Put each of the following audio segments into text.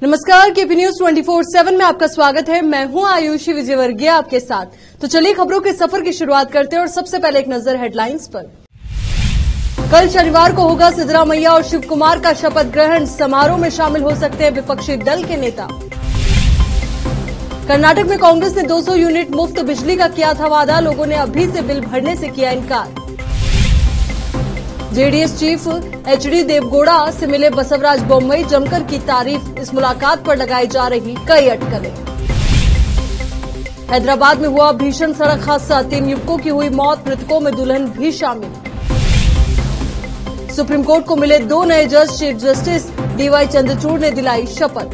नमस्कार, KP news 24/7 में आपका स्वागत है। मैं हूं आयुषी विजयवर्गीय आपके साथ। तो चलिए खबरों के सफर की शुरुआत करते हैं और सबसे पहले एक नजर हेडलाइंस पर। कल शनिवार को होगा सिद्धरामैया और शिव कुमार का शपथ ग्रहण। समारोह में शामिल हो सकते हैं विपक्षी दल के नेता। कर्नाटक में कांग्रेस ने 200 यूनिट मुफ्त बिजली का किया था वादा, लोगों ने अभी से बिल भरने से किया इनकार। जेडीएस चीफ एचडी देवगौड़ा से मिले बसवराज बोम्मई, जमकर की तारीफ। इस मुलाकात पर लगाई जा रही कई अटकलें। हैदराबाद में हुआ भीषण सड़क हादसा, 3 युवकों की हुई मौत, मृतकों में दुल्हन भी शामिल। सुप्रीम कोर्ट को मिले 2 नए जज, चीफ जस्टिस डीवाई चंद्रचूड़ ने दिलाई शपथ।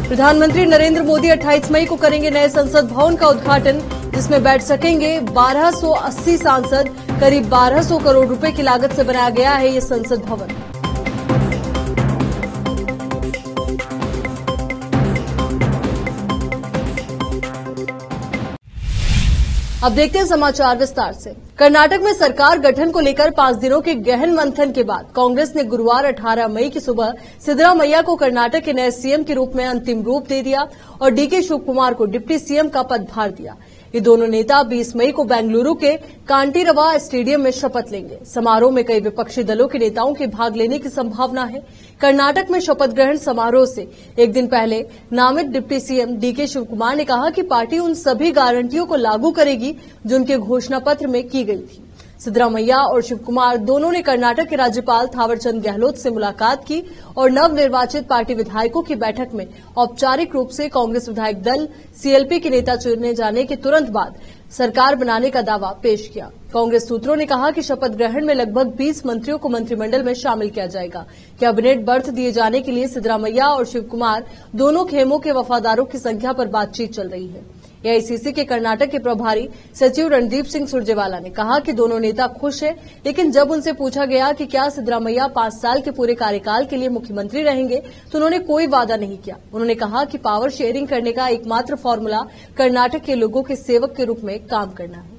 प्रधानमंत्री नरेंद्र मोदी 28 मई को करेंगे नए संसद भवन का उद्घाटन, जिसमें बैठ सकेंगे 1280 सांसद। करीब 1200 करोड़ रुपए की लागत से बनाया गया है ये संसद भवन। अब देखते हैं समाचार विस्तार से। कर्नाटक में सरकार गठन को लेकर 5 दिनों के गहन मंथन के बाद कांग्रेस ने गुरुवार 18 मई की सुबह सिद्धरामैया को कर्नाटक के नए सीएम के रूप में अंतिम रूप दे दिया और डीके शिव कुमार को डिप्टी सीएम का पदभार दिया। ये दोनों नेता 20 मई को बेंगलुरु के कांटीरवा स्टेडियम में शपथ लेंगे। समारोह में कई विपक्षी दलों के नेताओं के भाग लेने की संभावना है। कर्नाटक में शपथ ग्रहण समारोह से एक दिन पहले नामित deputy CM DK Shiv Kumar ने कहा कि पार्टी उन सभी गारंटियों को लागू करेगी जो उनके घोषणा पत्र में की गई थी। सिद्धरामैया और शिव कुमार दोनों ने कर्नाटक के राज्यपाल थावरचंद गहलोत से मुलाकात की और नवनिर्वाचित पार्टी विधायकों की बैठक में औपचारिक रूप से कांग्रेस विधायक दल सीएलपी के नेता चुने जाने के तुरंत बाद सरकार बनाने का दावा पेश किया। कांग्रेस सूत्रों ने कहा कि शपथ ग्रहण में लगभग 20 मंत्रियों को मंत्रिमंडल में शामिल किया जाएगा। कैबिनेट बर्थ दिए जाने के लिए सिद्धरामैया और शिव कुमार दोनों खेमों के वफादारों की संख्या पर बातचीत चल रही है। एआईसीसी के कर्नाटक के प्रभारी सचिव रणदीप सिंह सुरजेवाला ने कहा कि दोनों नेता खुश हैं, लेकिन जब उनसे पूछा गया कि क्या सिद्धरामैया 5 साल के पूरे कार्यकाल के लिए मुख्यमंत्री रहेंगे तो उन्होंने कोई वादा नहीं किया। उन्होंने कहा कि पावर शेयरिंग करने का एकमात्र फॉर्मूला कर्नाटक के लोगों के सेवक के रूप में काम करना है।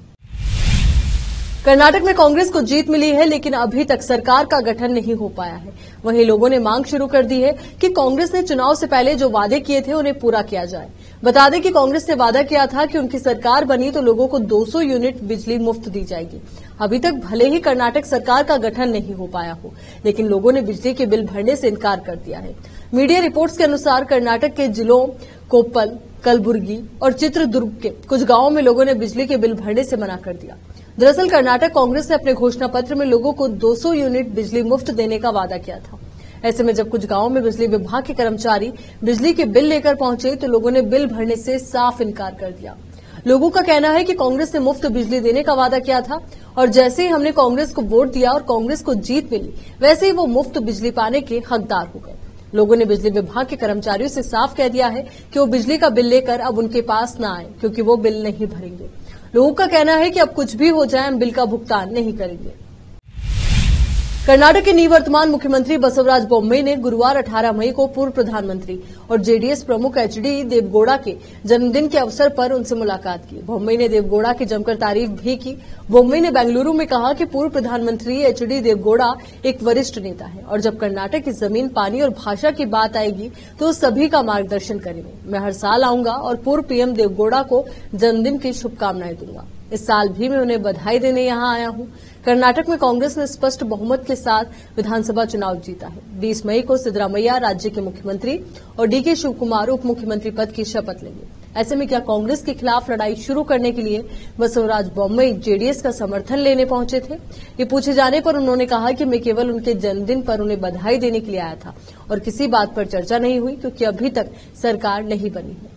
कर्नाटक में कांग्रेस को जीत मिली है, लेकिन अभी तक सरकार का गठन नहीं हो पाया है। वहीं लोगों ने मांग शुरू कर दी है कि कांग्रेस ने चुनाव से पहले जो वादे किए थे उन्हें पूरा किया जाए। बता दें कि कांग्रेस ने वादा किया था कि उनकी सरकार बनी तो लोगों को 200 यूनिट बिजली मुफ्त दी जाएगी। अभी तक भले ही कर्नाटक सरकार का गठन नहीं हो पाया हो, लेकिन लोगों ने बिजली के बिल भरने से इनकार कर दिया है। मीडिया रिपोर्ट्स के अनुसार कर्नाटक के जिलों कोप्पल, कलबुर्गी और चित्रदुर्ग के कुछ गांवों में लोगों ने बिजली के बिल भरने से मना कर दिया। दरअसल कर्नाटक कांग्रेस ने अपने घोषणा पत्र में लोगों को 200 यूनिट बिजली मुफ्त देने का वादा किया था। ऐसे में जब कुछ गांवों में बिजली विभाग के कर्मचारी बिजली के बिल लेकर पहुंचे तो लोगों ने बिल भरने से साफ इनकार कर दिया। लोगों का कहना है कि कांग्रेस ने मुफ्त बिजली देने का वादा किया था और जैसे ही हमने कांग्रेस को वोट दिया और कांग्रेस को जीत मिली, वैसे ही वो मुफ्त बिजली पाने के हकदार हो गए। लोगों ने बिजली विभाग के कर्मचारियों से साफ कह दिया है कि वो बिजली का बिल लेकर अब उनके पास न आए, क्योंकि वो बिल नहीं भरेंगे। लोगों का कहना है कि अब कुछ भी हो जाए, हम बिल का भुगतान नहीं करेंगे। कर्नाटक के निवर्तमान मुख्यमंत्री बसवराज बोम्मई ने गुरुवार 18 मई को पूर्व प्रधानमंत्री और जेडीएस प्रमुख एचडी देवगौड़ा के जन्मदिन के अवसर पर उनसे मुलाकात की। बोम्मई ने देवगौड़ा की जमकर तारीफ भी की। बोम्मई ने बेंगलुरु में कहा कि पूर्व प्रधानमंत्री एचडी देवगौड़ा एक वरिष्ठ नेता है और जब कर्नाटक की जमीन, पानी और भाषा की बात आएगी तो सभी का मार्गदर्शन करेंगे। मैं हर साल आऊंगा और पूर्व पीएम देवगौड़ा को जन्मदिन की शुभकामनाएं दूंगा। इस साल भी मैं उन्हें बधाई देने यहां आया हूं। कर्नाटक में कांग्रेस ने स्पष्ट बहुमत के साथ विधानसभा चुनाव जीता है। 20 मई को सिद्धरामैया राज्य के मुख्यमंत्री और डीके शिव कुमार उप मुख्यमंत्री पद की शपथ लेंगे। ऐसे में क्या कांग्रेस के खिलाफ लड़ाई शुरू करने के लिए बसवराज बोम्मई जेडीएस का समर्थन लेने पहुंचे थे? ये पूछे जाने पर उन्होंने कहा कि मैं केवल उनके जन्मदिन पर उन्हें बधाई देने के लिए आया था और किसी बात पर चर्चा नहीं हुई, क्योंकि अभी तक सरकार नहीं बनी है।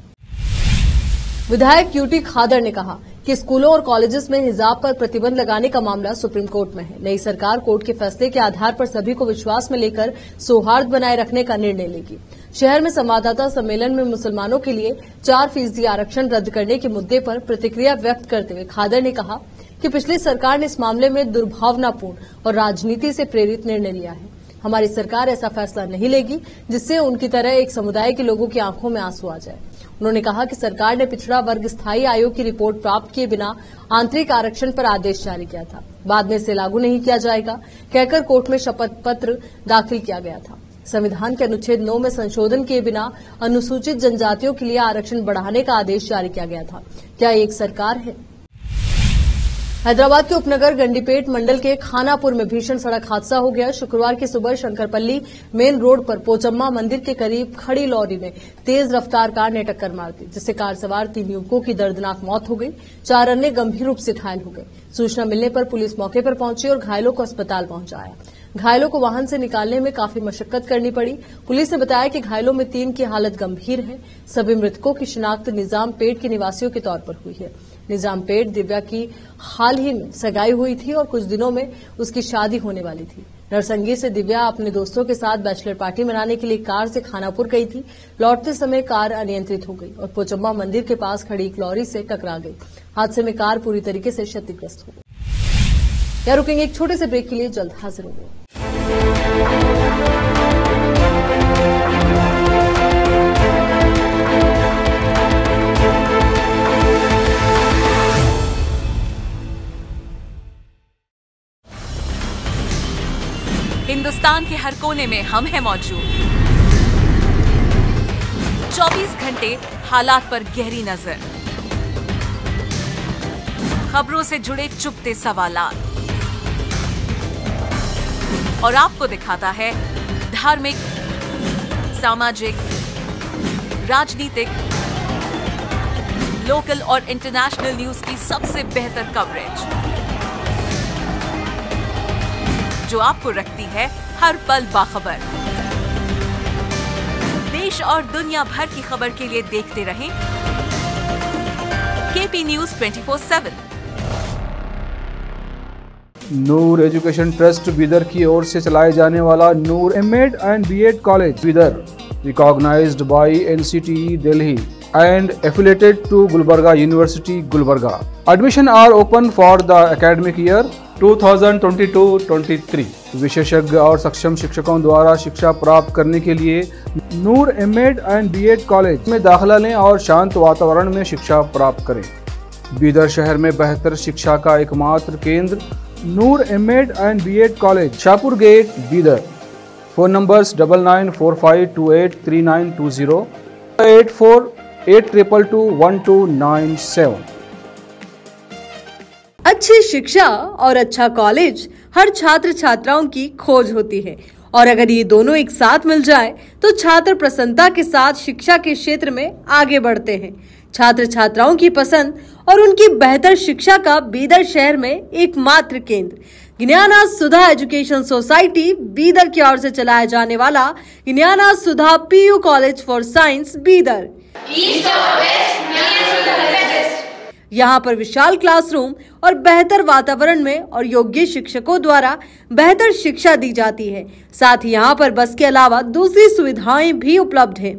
विधायक यूटी खादर ने कहा कि स्कूलों और कॉलेजेस में हिजाब पर प्रतिबंध लगाने का मामला सुप्रीम कोर्ट में है। नई सरकार कोर्ट के फैसले के आधार पर सभी को विश्वास में लेकर सौहार्द बनाए रखने का निर्णय लेगी। शहर में संवाददाता सम्मेलन में मुसलमानों के लिए 4% आरक्षण रद्द करने के मुद्दे पर प्रतिक्रिया व्यक्त करते हुए खादर ने कहा कि पिछली सरकार ने इस मामले में दुर्भावनापूर्ण और राजनीति से प्रेरित निर्णय लिया है। हमारी सरकार ऐसा फैसला नहीं लेगी जिससे उनकी तरह एक समुदाय के लोगों की आंखों में आंसू आ जाए। उन्होंने कहा कि सरकार ने पिछड़ा वर्ग स्थायी आयोग की रिपोर्ट प्राप्त किए बिना आंतरिक आरक्षण पर आदेश जारी किया था, बाद में इसे लागू नहीं किया जाएगा कहकर कोर्ट में शपथ पत्र दाखिल किया गया था। संविधान के अनुच्छेद 9 में संशोधन किए बिना अनुसूचित जनजातियों के लिए आरक्षण बढ़ाने का आदेश जारी किया गया था। क्या ये एक सरकार है? हैदराबाद के उपनगर गंडीपेट मंडल के खानापुर में भीषण सड़क हादसा हो गया। शुक्रवार की सुबह शंकरपल्ली मेन रोड पर पोचम्मा मंदिर के करीब खड़ी लॉरी में तेज रफ्तार कार ने टक्कर मार दी, जिससे कार सवार 3 युवकों की दर्दनाक मौत हो गई। 4 अन्य गंभीर रूप से घायल हो गए। सूचना मिलने पर पुलिस मौके पर पहुंची और घायलों को अस्पताल पहुंचाया। घायलों को वाहन से निकालने में काफी मशक्कत करनी पड़ी। पुलिस ने बताया कि घायलों में 3 की हालत गंभीर है। सभी मृतकों की शिनाख्त निजाम पेट के निवासियों के तौर पर हुई है। निजाम पेट दिव्या की हाल ही में सगाई हुई थी और कुछ दिनों में उसकी शादी होने वाली थी। नरसंगी से दिव्या अपने दोस्तों के साथ बैचलर पार्टी मनाने के लिए कार से खानापुर गई थी। लौटते समय कार अनियंत्रित हो गई और पोचम्मा मंदिर के पास खड़ी एक लॉरी से टकरा गई। हादसे में कार पूरी तरीके से क्षतिग्रस्त हो गई। क्या रुकेंगे एक छोटे से ब्रेक के लिए, जल्द हाजिर होंगे। हिंदुस्तान के हर कोने में हम हैं मौजूद। 24 घंटे हालात पर गहरी नजर, खबरों से जुड़े चुपते सवालात और आपको दिखाता है धार्मिक, सामाजिक, राजनीतिक, लोकल और इंटरनेशनल न्यूज की सबसे बेहतर कवरेज, जो आपको रखती है हर पल बाखबर। देश और दुनिया भर की खबर के लिए देखते रहें KP news 24/7। Noor education trust Bidar की ओर से चलाए जाने वाला Noor MEd and BEd college Bidar, recognized by NCTE Delhi and affiliated to Gulbarga University, Gulbarga. Admission are open for the academic year 2022-23. विशेषज्ञ और सक्षम शिक्षकों द्वारा शिक्षा प्राप्त करने के लिए नूर एमएड एंड बीएड कॉलेज में दाखिला लें और शांत वातावरण में शिक्षा प्राप्त करें। बीदर शहर में बेहतर शिक्षा का एकमात्र केंद्र Noor MEd and BEd college, Shahpur gate, Bidar. Phone numbers 9945283920 8482221297। अच्छी शिक्षा और अच्छा कॉलेज हर छात्र छात्राओं की खोज होती है, और अगर ये दोनों एक साथ मिल जाए तो छात्र प्रसन्नता के साथ शिक्षा के क्षेत्र में आगे बढ़ते हैं। छात्र छात्राओं की पसंद और उनकी बेहतर शिक्षा का बीदर शहर में एकमात्र केंद्र ज्ञाना सुधा एजुकेशन सोसाइटी बीदर की ओर से चलाया जाने वाला Gyana Sudha PU college for science Bidar. यहाँ पर विशाल क्लासरूम और बेहतर वातावरण में और योग्य शिक्षकों द्वारा बेहतर शिक्षा दी जाती है। साथ ही यहाँ पर बस के अलावा दूसरी सुविधाएं भी उपलब्ध हैं।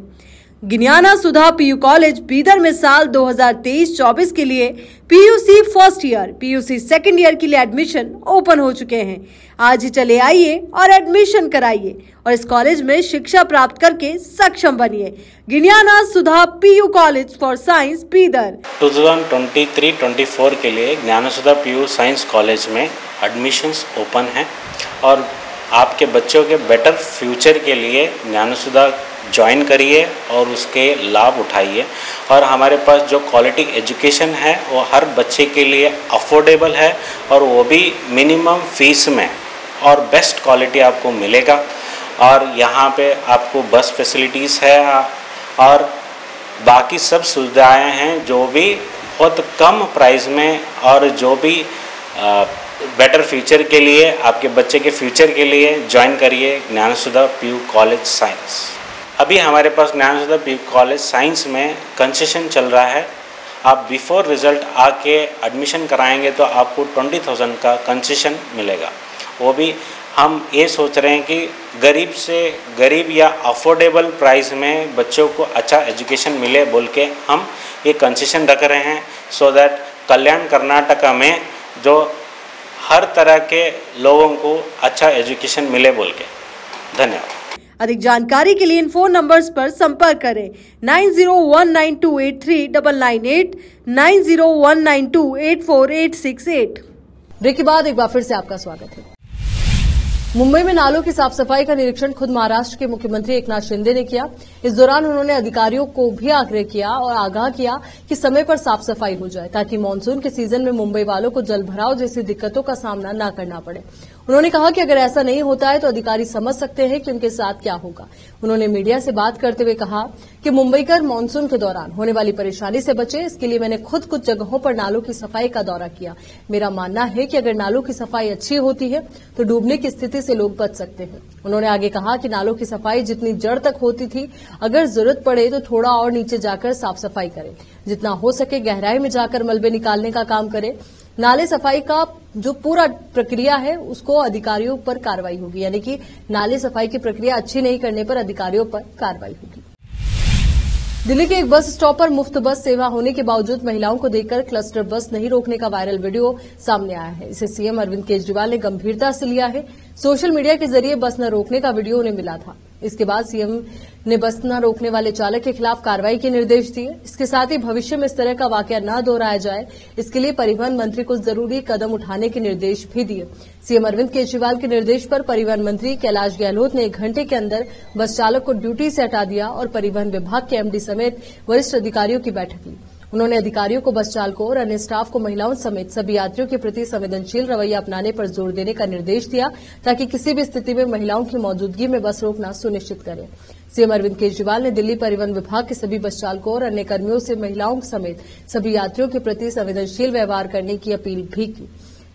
ज्ञाना सुधा पीयू कॉलेज बीदर में साल 2023-24 के लिए PUC first year, PUC second year के लिए एडमिशन ओपन हो चुके हैं। आज ही चले आइए और एडमिशन कराइए और इस कॉलेज में शिक्षा प्राप्त करके सक्षम बनिए। Gyana Sudha PU college for science Bidar. 2023-24 के लिए Gyana Sudha PU science college में एडमिशन्स ओपन हैं और आपके बच्चों के बेटर फ्यूचर के लिए ज्ञाना सुधा ज्वाइन करिए और उसके लाभ उठाइए। और हमारे पास जो क्वालिटी एजुकेशन है वो हर बच्चे के लिए अफोर्डेबल है और वो भी मिनिमम फीस में और बेस्ट क्वालिटी आपको मिलेगा। और यहाँ पे आपको बस फैसिलिटीज़ है और बाकी सब सुविधाएं हैं जो भी बहुत कम प्राइस में और जो भी बेटर फ्यूचर के लिए आपके बच्चे के फ्यूचर के लिए ज्वाइन करिए ज्ञाना सुधा पीयू कॉलेज साइंस। अभी हमारे पास ज्ञाना सुधा पीयू कॉलेज साइंस में कंसेशन चल रहा है। आप बिफोर रिजल्ट आके एडमिशन कराएंगे तो आपको 20,000 का कंसेशन मिलेगा। वो भी हम ये सोच रहे हैं कि गरीब से गरीब या अफोर्डेबल प्राइस में बच्चों को अच्छा एजुकेशन मिले बोल के हम ये कंसेशन रख रहे हैं, सो दैट कल्याण कर्नाटका में जो हर तरह के लोगों को अच्छा एजुकेशन मिले बोल के। धन्यवाद। अधिक जानकारी के लिए इन फोन नंबर्स पर संपर्क करें 9019283998, 9019284868। ब्रेक के बाद एक बार फिर से आपका स्वागत है। मुंबई में नालों की साफ सफाई का निरीक्षण खुद महाराष्ट्र के मुख्यमंत्री एकनाथ शिंदे ने किया। इस दौरान उन्होंने अधिकारियों को भी आग्रह किया और आगाह किया कि समय पर साफ सफाई हो जाए ताकि मानसून के सीजन में मुंबई वालों को जल भराव जैसी दिक्कतों का सामना न करना पड़े। उन्होंने कहा कि अगर ऐसा नहीं होता है तो अधिकारी समझ सकते हैं कि उनके साथ क्या होगा। उन्होंने मीडिया से बात करते हुए कहा कि मुंबईकर मानसून के दौरान होने वाली परेशानी से बचे, इसके लिए मैंने खुद कुछ जगहों पर नालों की सफाई का दौरा किया। मेरा मानना है कि अगर नालों की सफाई अच्छी होती है तो डूबने की स्थिति से लोग बच सकते हैं। उन्होंने आगे कहा कि नालों की सफाई जितनी जड़ तक होती थी, अगर जरूरत पड़े तो थोड़ा और नीचे जाकर साफ सफाई करें। जितना हो सके गहराई में जाकर मलबे निकालने का काम करें। नाले सफाई का जो पूरा प्रक्रिया है उसको अधिकारियों पर कार्रवाई होगी, यानी कि नाले सफाई की प्रक्रिया अच्छी नहीं करने पर अधिकारियों पर कार्रवाई होगी। दिल्ली के एक बस स्टॉप पर मुफ्त बस सेवा होने के बावजूद महिलाओं को देखकर क्लस्टर बस नहीं रोकने का वायरल वीडियो सामने आया है। इसे सीएम अरविंद केजरीवाल ने गंभीरता से लिया है। सोशल मीडिया के जरिए बस न रोकने का वीडियो उन्हें मिला था। इसके बाद सीएम ने बस न रोकने वाले चालक के खिलाफ कार्रवाई के निर्देश दिए। इसके साथ ही भविष्य में इस तरह का वाकया न दोहराया जाए, इसके लिए परिवहन मंत्री को जरूरी कदम उठाने के निर्देश भी दिए। सीएम अरविंद केजरीवाल के निर्देश पर परिवहन मंत्री कैलाश गहलोत ने 1 घंटे के अंदर बस चालक को ड्यूटी से हटा दिया और परिवहन विभाग के एमडी समेत वरिष्ठ अधिकारियों की बैठक ली। उन्होंने अधिकारियों को बस चालकों और अन्य स्टाफ को महिलाओं समेत सभी यात्रियों के प्रति संवेदनशील रवैया अपनाने पर जोर देने का निर्देश दिया ताकि किसी भी स्थिति में महिलाओं की मौजूदगी में बस रोकना सुनिश्चित करें। सीएम अरविंद केजरीवाल ने दिल्ली परिवहन विभाग के सभी बस चालकों और अन्य कर्मियों से महिलाओं समेत सभी यात्रियों के प्रति संवेदनशील व्यवहार करने की अपील भी की।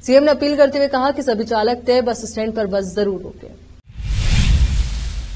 सीएम ने अपील करते हुए कहा कि सभी चालक तय बस स्टैंड पर बस जरूर रोकें।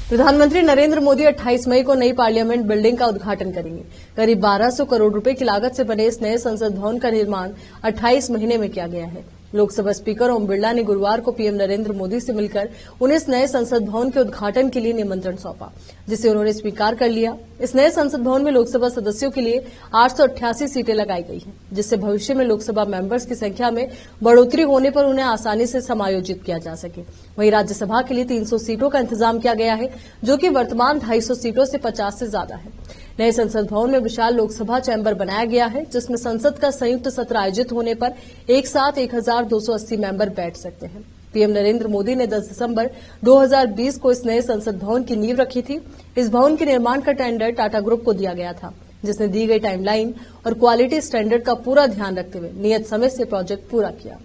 प्रधानमंत्री नरेंद्र मोदी 28 मई को नई पार्लियामेंट बिल्डिंग का उद्घाटन करेंगे। करीब 1200 करोड़ रुपए की लागत से बने इस नए संसद भवन का निर्माण 28 महीने में किया गया है। लोकसभा स्पीकर ओम बिरला ने गुरुवार को पीएम नरेंद्र मोदी से मिलकर उन्हें इस नए संसद भवन के उद्घाटन के लिए निमंत्रण सौंपा, जिसे उन्होंने स्वीकार कर लिया। इस नए संसद भवन में लोकसभा सदस्यों के लिए 888 सीटें लगाई गई हैं, जिससे भविष्य में लोकसभा मेंबर्स की संख्या में बढ़ोतरी होने पर उन्हें आसानी से समायोजित किया जा सके। वहीं राज्यसभा के लिए 300 सीटों का इंतजाम किया गया है, जो कि वर्तमान 250 सीटों से 50 से ज्यादा है। नए संसद भवन में विशाल लोकसभा चैम्बर बनाया गया है, जिसमें संसद का संयुक्त सत्र आयोजित होने पर एक साथ 1280 मेंबर बैठ सकते हैं। पीएम नरेंद्र मोदी ने 10 दिसंबर 2020 को इस नए संसद भवन की नींव रखी थी। इस भवन के निर्माण का टेंडर टाटा ग्रुप को दिया गया था, जिसने दी गई टाइमलाइन और क्वालिटी स्टैंडर्ड का पूरा ध्यान रखते हुए नियत समय से प्रोजेक्ट पूरा किया।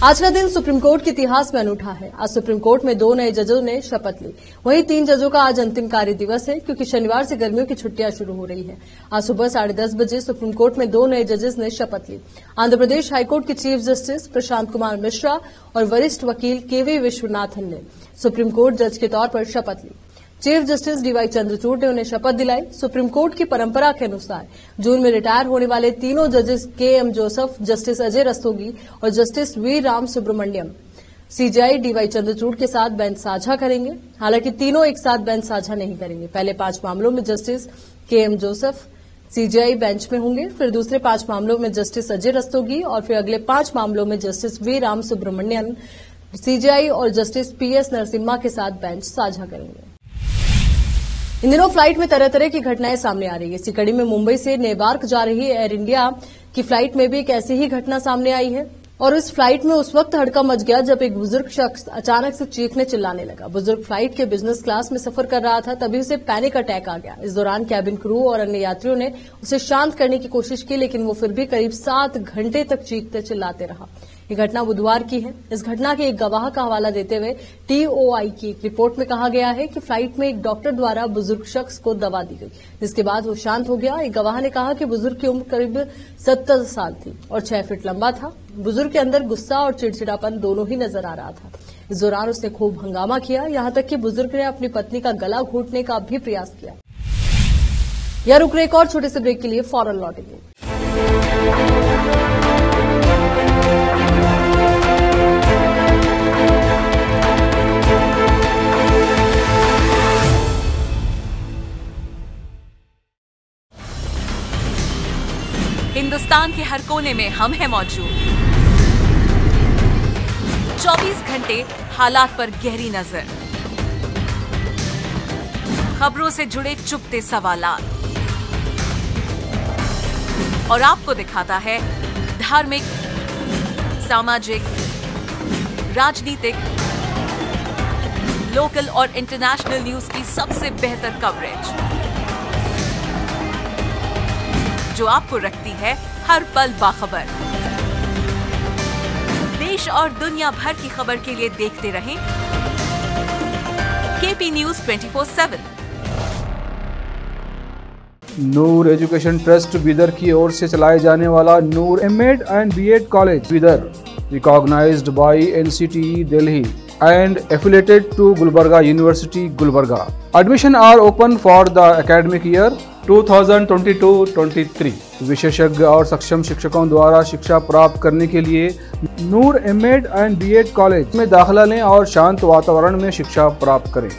आज का दिन सुप्रीम कोर्ट के इतिहास में अनूठा है। आज सुप्रीम कोर्ट में 2 नए जजों ने शपथ ली। वहीं 3 जजों का आज अंतिम कार्य दिवस है, क्योंकि शनिवार से गर्मियों की छुट्टियां शुरू हो रही है। आज सुबह 10:30 बजे सुप्रीम कोर्ट में 2 नए जजेस ने शपथ ली। आंध्र प्रदेश हाईकोर्ट के चीफ जस्टिस प्रशांत कुमार मिश्रा और वरिष्ठ वकील केवी विश्वनाथन ने सुप्रीम कोर्ट जज के तौर पर शपथ ली। चीफ जस्टिस डीवाई चंद्रचूड़ ने उन्हें शपथ दिलाई। सुप्रीम कोर्ट की परंपरा के अनुसार जून में रिटायर होने वाले तीनों जजेस के.एम. जोसेफ, जस्टिस अजय रस्तोगी और justice V. Ram Subramaniam CJI DY Chandrachud के साथ बेंच साझा करेंगे। हालांकि तीनों एक साथ बेंच साझा नहीं करेंगे। पहले 5 मामलों में justice KM. Joseph CJI bench में होंगे, फिर दूसरे 5 मामलों में जस्टिस अजय रस्तोगी और फिर अगले 5 मामलों में justice V. Ram Subramanian CJI और जस्टिस पीएस नरसिम्हा के साथ बेंच साझा करेंगे। इन दिनों फ्लाइट में तरह तरह की घटनाएं सामने आ रही है। इसी कड़ी में मुंबई से नेवार्क जा रही एयर इंडिया की फ्लाइट में भी एक ऐसी ही घटना सामने आई है और इस फ्लाइट में उस वक्त हड़कंप मच गया जब एक बुजुर्ग शख्स अचानक से चीखने चिल्लाने लगा। बुजुर्ग फ्लाइट के बिजनेस क्लास में सफर कर रहा था, तभी उसे पैनिक अटैक आ गया। इस दौरान कैबिन क्रू और अन्य यात्रियों ने उसे शांत करने की कोशिश की, लेकिन वो फिर भी करीब 7 घंटे तक चीखते चिल्लाते रहा। ये घटना बुधवार की है। इस घटना के एक गवाह का हवाला देते हुए टीओआई की एक रिपोर्ट में कहा गया है कि फ्लाइट में एक डॉक्टर द्वारा बुजुर्ग शख्स को दवा दी गई, जिसके बाद वो शांत हो गया। एक गवाह ने कहा कि बुजुर्ग की उम्र करीब 70 साल थी और 6 फीट लंबा था। बुजुर्ग के अंदर गुस्सा और चिड़चिड़ापन दोनों ही नजर आ रहा था। इस दौरान उसने खूब हंगामा किया, यहां तक कि बुजुर्ग ने अपनी पत्नी का गला घोंटने का भी प्रयास किया। यह रुक रहे एक और छोटे से ब्रेक के लिए फौरन लौटेंगे। हिंदुस्तान के हर कोने में हम हैं मौजूद। 24 घंटे हालात पर गहरी नजर, खबरों से जुड़े चुपते सवालात और आपको दिखाता है धार्मिक, सामाजिक, राजनीतिक लोकल और इंटरनेशनल न्यूज की सबसे बेहतर कवरेज, जो आपको रखती है हर पल बाखबर। देश और दुनिया भर की खबर के लिए देखते रहें KP news 24/7। Noor education trust Bidar की ओर से चलाए जाने वाला Noor MEd and BEd college Bidar, recognized by NCTE Delhi and affiliated to Gulbarga University, Gulbarga. Admission are open for the academic year 2022-23. विशेषज्ञ और सक्षम शिक्षकों द्वारा शिक्षा प्राप्त करने के लिए नूर एमएड एंड बीएड कॉलेज में दाखिला लें और शांत वातावरण में शिक्षा प्राप्त करें।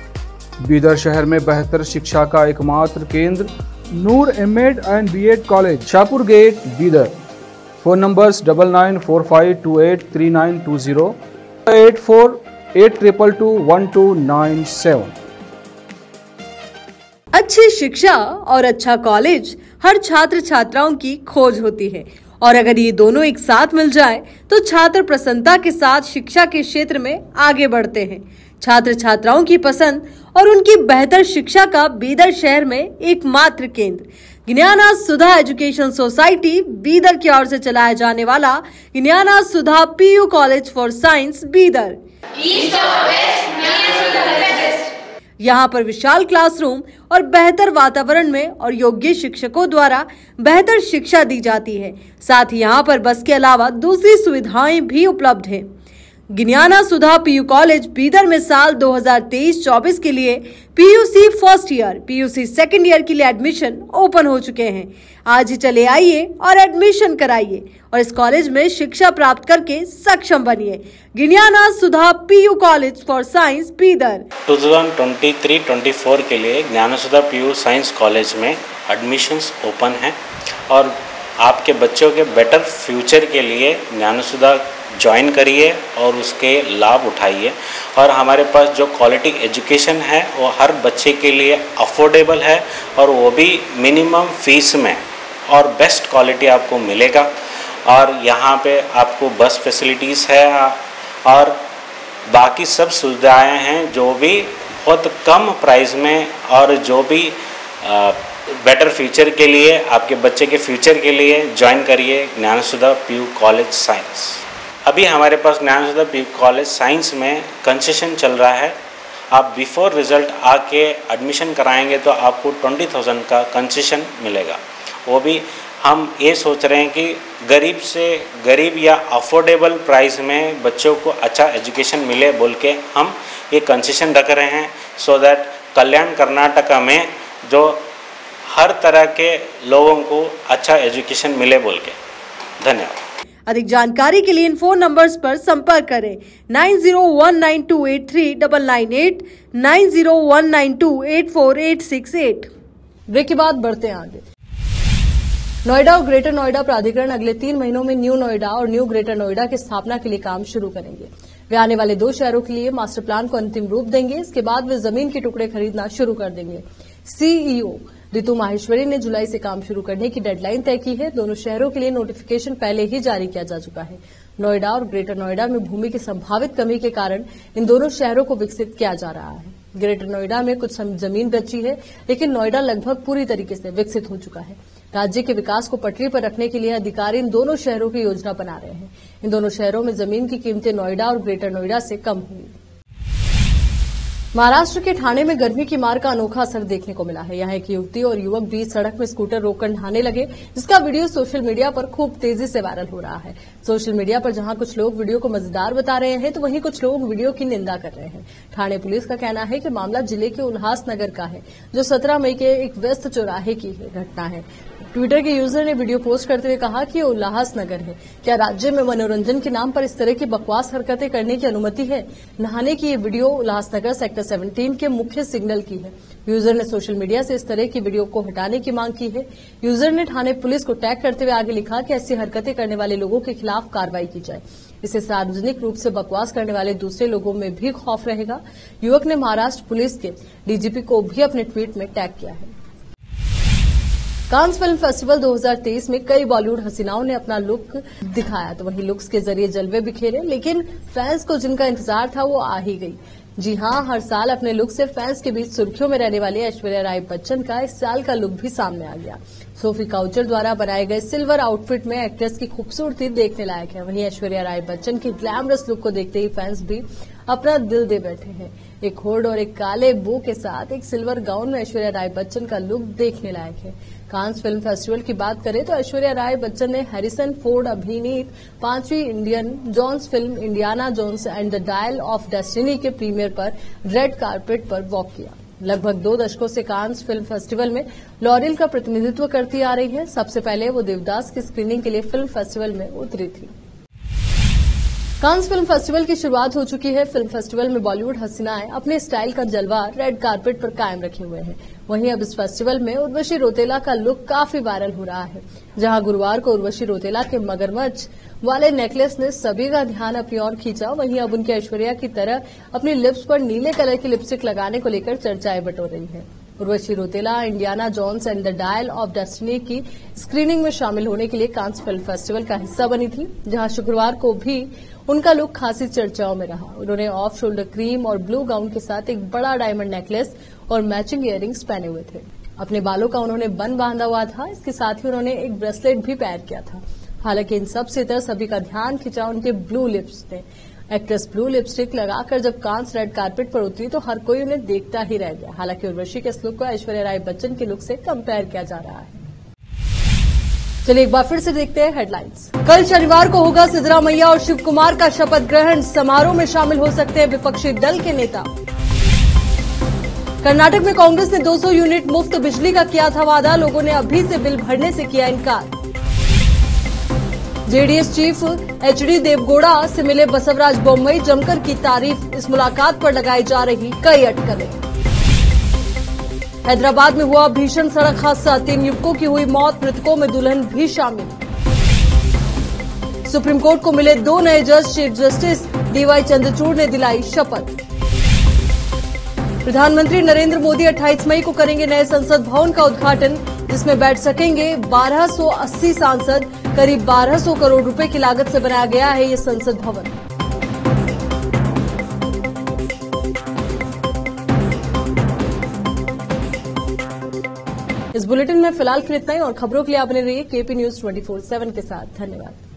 बीदर शहर में बेहतर शिक्षा का एकमात्र केंद्र Noor MEd and BEd college, Shahpur gate, Bidar. Phone numbers 9945283920, 8482221297। अच्छी शिक्षा और अच्छा कॉलेज हर छात्र छात्राओं की खोज होती है, और अगर ये दोनों एक साथ मिल जाए तो छात्र प्रसन्नता के साथ शिक्षा के क्षेत्र में आगे बढ़ते हैं। छात्र छात्राओं की पसंद और उनकी बेहतर शिक्षा का बीदर शहर में एकमात्र केंद्र ज्ञाना सुधा एजुकेशन सोसाइटी बीदर की ओर से चलाया जाने वाला Gyana Sudha PU college for science Bidar. यहाँ पर विशाल क्लासरूम और बेहतर वातावरण में और योग्य शिक्षकों द्वारा बेहतर शिक्षा दी जाती है। साथ ही यहाँ पर बस के अलावा दूसरी सुविधाएं भी उपलब्ध हैं। ज्ञाना सुधा पीयू कॉलेज बीदर में साल 2023-24 के लिए PUC first year, PUC second year के लिए एडमिशन ओपन हो चुके हैं। आज ही चले आइए और एडमिशन कराइए और इस कॉलेज में शिक्षा प्राप्त करके सक्षम बनिए। Gyana Sudha PU college for science Bidar. 2023-24 के लिए Gyana Sudha PU science college में एडमिशन्स ओपन हैं और आपके बच्चों के बेटर फ्यूचर के लिए ज्ञाना सुधा ज्वाइन करिए और उसके लाभ उठाइए। और हमारे पास जो क्वालिटी एजुकेशन है वो हर बच्चे के लिए अफोर्डेबल है और वो भी मिनिमम फीस में और बेस्ट क्वालिटी आपको मिलेगा। और यहाँ पे आपको बस फैसिलिटीज़ है और बाकी सब सुविधाएं हैं जो भी बहुत कम प्राइस में और जो भी बेटर फ्यूचर के लिए आपके बच्चे के फ्यूचर के लिए ज्वाइन करिए ज्ञाना सुधा पीयू कॉलेज साइंस। अभी हमारे पास ज्ञाना सुधा पीयू कॉलेज साइंस में कंसेशन चल रहा है। आप बिफोर रिज़ल्ट आके एडमिशन कराएंगे तो आपको 20,000 का कंसेशन मिलेगा। वो भी हम ये सोच रहे हैं कि गरीब से गरीब या अफोर्डेबल प्राइस में बच्चों को अच्छा एजुकेशन मिले बोल के हम ये कंसेशन रख रहे हैं, सो दैट कल्याण कर्नाटका में जो हर तरह के लोगों को अच्छा एजुकेशन मिले बोल के। धन्यवाद। अधिक जानकारी के लिए इन फोन नंबर्स पर संपर्क करें 9019283998, 9019284868। ब्रेक के बाद बढ़ते हैं आगे। नोएडा और ग्रेटर नोएडा प्राधिकरण अगले 3 महीनों में न्यू नोएडा और न्यू ग्रेटर नोएडा की स्थापना के लिए काम शुरू करेंगे। वे आने वाले 2 शहरों के लिए मास्टर प्लान को अंतिम रूप देंगे। इसके बाद वे जमीन के टुकड़े खरीदना शुरू कर देंगे। सीईओ रितु माहेश्वरी ने जुलाई से काम शुरू करने की डेडलाइन तय की है। दोनों शहरों के लिए नोटिफिकेशन पहले ही जारी किया जा चुका है। नोएडा और ग्रेटर नोएडा में भूमि की संभावित कमी के कारण इन दोनों शहरों को विकसित किया जा रहा है। ग्रेटर नोएडा में कुछ जमीन बची है, लेकिन नोएडा लगभग पूरी तरीके से विकसित हो चुका है। राज्य के विकास को पटरी पर रखने के लिए अधिकारी इन दोनों शहरों की योजना बना रहे हैं। इन दोनों शहरों में जमीन की कीमतें नोएडा और ग्रेटर नोएडा से कम हुई। महाराष्ट्र के ठाणे में गर्मी की मार का अनोखा असर देखने को मिला है। यहाँ एक युवती और युवक बीच सड़क में स्कूटर रोककर नहाने लगे, जिसका वीडियो सोशल मीडिया पर खूब तेजी से वायरल हो रहा है। सोशल मीडिया पर जहां कुछ लोग वीडियो को मजेदार बता रहे हैं तो वहीं कुछ लोग वीडियो की निंदा कर रहे हैं। ठाणे पुलिस का कहना है कि मामला जिले के उल्लासनगर का है, जो 17 मई के एक व्यस्त चौराहे की घटना है। ट्विटर के यूजर ने वीडियो पोस्ट करते हुए कहा कि ये उल्लासनगर है, क्या राज्य में मनोरंजन के नाम पर इस तरह की बकवास हरकतें करने की अनुमति है? नहाने की ये वीडियो उल्लासनगर सेक्टर 17 के मुख्य सिग्नल की है। यूजर ने सोशल मीडिया से इस तरह की वीडियो को हटाने की मांग की है। यूजर ने ठाणे पुलिस को टैग करते हुए आगे लिखा कि ऐसी हरकतें करने वाले लोगों के खिलाफ कार्रवाई की जाए। इससे सार्वजनिक रूप से बकवास करने वाले दूसरे लोगों में भी खौफ रहेगा। युवक ने महाराष्ट्र पुलिस के डीजीपी को भी अपने ट्वीट में टैग किया है। कांस फिल्म फेस्टिवल 2023 में कई बॉलीवुड हसीनाओं ने अपना लुक दिखाया, तो वहीं लुक्स के जरिए जलवे बिखेरे, लेकिन फैंस को जिनका इंतजार था वो आ ही गई। जी हां, हर साल अपने लुक से फैंस के बीच सुर्खियों में रहने वाली ऐश्वर्या राय बच्चन का इस साल का लुक भी सामने आ गया। सोफी काउचर द्वारा बनाए गए सिल्वर आउटफिट में एक्ट्रेस की खूबसूरती देखने लायक है। वहीं ऐश्वर्या राय बच्चन की ग्लैमरस लुक को देखते ही फैंस भी अपना दिल दे बैठे हैं। एक होड और एक काले बो के साथ एक सिल्वर गाउन में ऐश्वर्या राय बच्चन का लुक देखने लायक है। कांस फिल्म फेस्टिवल की बात करें तो ऐश्वर्या राय बच्चन ने हैरिसन फोर्ड अभिनीत 5वीं Indian Jones film Indiana Jones and the dial of destiny के प्रीमियर पर रेड कारपेट पर वॉक किया। लगभग 2 दशकों से कांस फिल्म फेस्टिवल में लॉरियल का प्रतिनिधित्व करती आ रही है। सबसे पहले वो देवदास की स्क्रीनिंग के लिए फिल्म फेस्टिवल में उतरी थी। कांस फिल्म फेस्टिवल की शुरुआत हो चुकी है। फिल्म फेस्टिवल में बॉलीवुड हसीनाएं अपने स्टाइल का जलवा रेड कारपेट पर कायम रखे हुए हैं। वहीं अब इस फेस्टिवल में उर्वशी रौतेला का लुक काफी वायरल हो रहा है। जहां गुरुवार को उर्वशी रौतेला के मगरमच्छ वाले नेकलेस ने सभी का ध्यान अपनी ओर खींचा, वहीं अब उनकी ऐश्वर्या की तरह अपनी लिप्स पर नीले कलर की लिपस्टिक लगाने को लेकर चर्चाएं बटोर रही है। Urvashi Rautela Indiana Jones and the dial of Destiny की स्क्रीनिंग में शामिल होने के लिए कांस फिल्म फेस्टिवल का हिस्सा बनी थी, जहां शुक्रवार को भी उनका लुक खासी चर्चाओं में रहा। उन्होंने ऑफ शोल्डर क्रीम और ब्लू गाउन के साथ एक बड़ा डायमंड नेकलेस और मैचिंग इयररिंग्स पहने हुए थे। अपने बालों का उन्होंने बन बांधा हुआ था। इसके साथ ही उन्होंने एक ब्रेसलेट भी पैर किया था। हालांकि इन सब से इतर सभी का ध्यान खिंचा उनके ब्लू लिप्स ने। एक्ट्रेस ब्लू लिपस्टिक लगाकर जब कांस रेड कारपेट पर उतरी तो हर कोई उन्हें देखता ही रह गया। हालांकि उर्वशी के इस लुक को ऐश्वर्या राय बच्चन के लुक से कंपेयर किया जा रहा है। चलिए एक बार फिर से देखते हैं हेडलाइंस। कल शनिवार को होगा सिद्धरामैया और शिव कुमार का शपथ ग्रहण। समारोह में शामिल हो सकते हैं विपक्षी दल के नेता। कर्नाटक में कांग्रेस ने 200 यूनिट मुफ्त बिजली का किया था वादा, लोगों ने अभी से बिल भरने से किया इनकार। जेडीएस चीफ एचडी देवगौड़ा से मिले बसवराज बोम्मई, जमकर की तारीफ। इस मुलाकात पर लगाई जा रही कई अटकलें। हैदराबाद में हुआ भीषण सड़क हादसा, 3 युवकों की हुई मौत, मृतकों में दुल्हन भी शामिल। सुप्रीम कोर्ट को मिले 2 नए जज, चीफ जस्टिस डीवाई चंद्रचूड़ ने दिलाई शपथ। प्रधानमंत्री नरेंद्र मोदी 28 मई को करेंगे नए संसद भवन का उद्घाटन, जिसमें बैठ सकेंगे 1280 सांसद। करीब 1200 करोड़ रुपए की लागत से बनाया गया है ये संसद भवन। इस बुलेटिन में फिलहाल के लिए इतना ही और खबरों के लिए आप बने रहिए केपी न्यूज 24/7 के साथ। धन्यवाद।